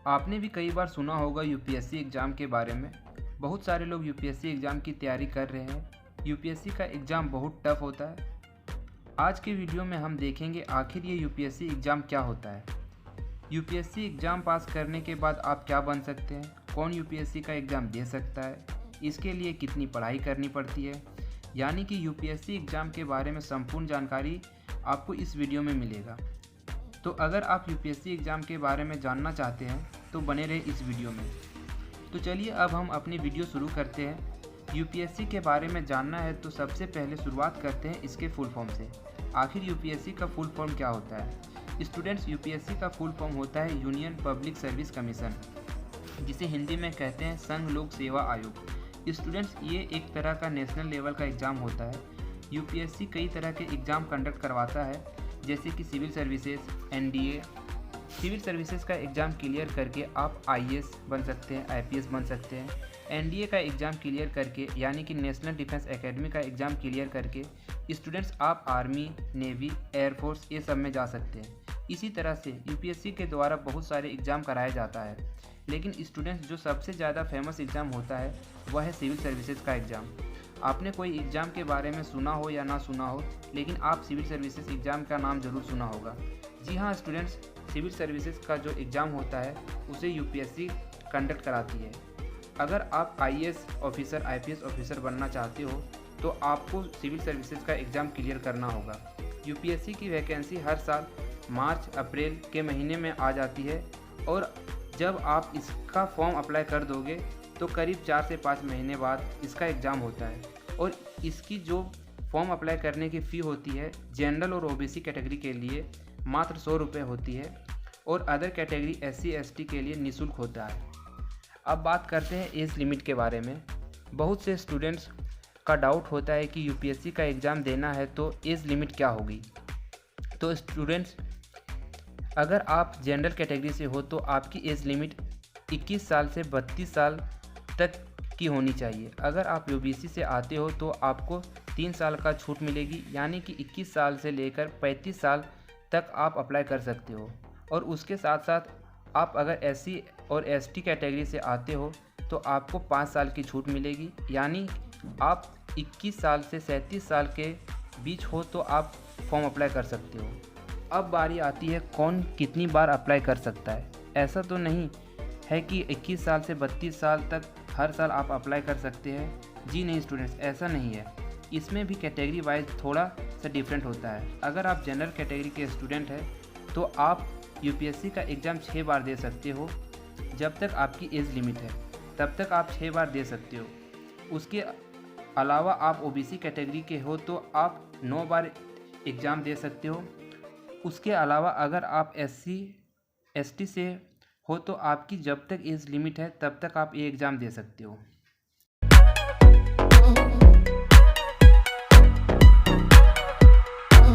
आपने भी कई बार सुना होगा यूपीएससी एग्ज़ाम के बारे में। बहुत सारे लोग यूपीएससी एग्ज़ाम की तैयारी कर रहे हैं। यूपीएससी का एग्ज़ाम बहुत टफ होता है। आज के वीडियो में हम देखेंगे आखिर ये यूपीएससी एग्ज़ाम क्या होता है, यूपीएससी एग्ज़ाम पास करने के बाद आप क्या बन सकते हैं, कौन यूपीएससी का एग्ज़ाम दे सकता है, इसके लिए कितनी पढ़ाई करनी पड़ती है। यानी कि यूपीएससी एग्ज़ाम के बारे में संपूर्ण जानकारी आपको इस वीडियो में मिलेगा। तो अगर आप यूपीएससी एग्ज़ाम के बारे में जानना चाहते हैं तो बने रहे इस वीडियो में। तो चलिए अब हम अपनी वीडियो शुरू करते हैं। यूपीएससी के बारे में जानना है तो सबसे पहले शुरुआत करते हैं इसके फुल फॉर्म से। आखिर यूपीएससी का फुल फॉर्म क्या होता है? स्टूडेंट्स, यूपीएससी का फुल फॉर्म होता है यूनियन पब्लिक सर्विस कमीशन, जिसे हिंदी में कहते हैं संघ लोक सेवा आयोग। स्टूडेंट्स, ये एक तरह का नेशनल लेवल का एग्ज़ाम होता है। यूपीएससी कई तरह के एग्ज़ाम कंडक्ट करवाता है, जैसे कि civil services, NDA. Civil services का एग्ज़ाम क्लियर करके आप आईएएस बन सकते हैं, आईपीएस बन सकते हैं। एनडीए का एग्ज़ाम क्लियर करके यानी कि नेशनल डिफेंस एकेडमी का एग्ज़ाम क्लियर करके स्टूडेंट्स आप आर्मी, नेवी, एयरफोर्स ये सब में जा सकते हैं। इसी तरह से यूपीएससी के द्वारा बहुत सारे एग्ज़ाम कराया जाता है, लेकिन स्टूडेंट्स जो सबसे ज़्यादा फेमस एग्ज़ाम होता है वह है सिविल सर्विसेज का एग्ज़ाम। आपने कोई एग्ज़ाम के बारे में सुना हो या ना सुना हो, लेकिन आप सिविल सर्विसेज एग्ज़ाम का नाम ज़रूर सुना होगा। जी हाँ स्टूडेंट्स, सिविल सर्विसेज का जो एग्ज़ाम होता है उसे यूपीएससी कंडक्ट कराती है। अगर आप आईएएस ऑफिसर, आईपीएस ऑफिसर बनना चाहते हो तो आपको सिविल सर्विसेज का एग्ज़ाम क्लियर करना होगा। यूपीएससी की वैकेंसी हर साल मार्च अप्रैल के महीने में आ जाती है, और जब आप इसका फॉर्म अप्लाई कर दोगे तो करीब 4 से 5 महीने बाद इसका एग्ज़ाम होता है। और इसकी जो फॉर्म अप्लाई करने की फ़ी होती है जनरल और ओबीसी कैटेगरी के लिए मात्र 100 रुपये होती है, और अदर कैटेगरी एससी एसटी के लिए निःशुल्क होता है। अब बात करते हैं एज लिमिट के बारे में। बहुत से स्टूडेंट्स का डाउट होता है कि यूपीएससी का एग्ज़ाम देना है तो एज लिमिट क्या होगी। तो स्टूडेंट्स, अगर आप जनरल कैटेगरी से हो तो आपकी एज लिमिट 21 साल से 32 साल तक की होनी चाहिए। अगर आप ओबीसी से आते हो तो आपको 3 साल का छूट मिलेगी, यानी कि 21 साल से लेकर 35 साल तक आप अप्लाई कर सकते हो। और उसके साथ साथ आप अगर एससी और एसटी कैटेगरी से आते हो तो आपको 5 साल की छूट मिलेगी, यानी आप 21 साल से 37 साल के बीच हो तो आप फॉर्म अप्लाई कर सकते हो। अब बारी आती है कौन कितनी बार अप्लाई कर सकता है। ऐसा तो नहीं है कि 21 साल से 32 साल तक हर साल आप अप्लाई कर सकते हैं। जी नहीं स्टूडेंट्स, ऐसा नहीं है। इसमें भी कैटेगरी वाइज थोड़ा सा डिफरेंट होता है। अगर आप जनरल कैटेगरी के स्टूडेंट हैं तो आप यूपीएससी का एग्ज़ाम 6 बार दे सकते हो। जब तक आपकी एज लिमिट है तब तक आप 6 बार दे सकते हो। उसके अलावा आप ओबीसी कैटेगरी के हो तो आप 9 बार एग्ज़ाम दे सकते हो। उसके अलावा अगर आप एससी एसटी से हो तो आपकी जब तक एज लिमिट है तब तक आप ये एग्ज़ाम दे सकते हो।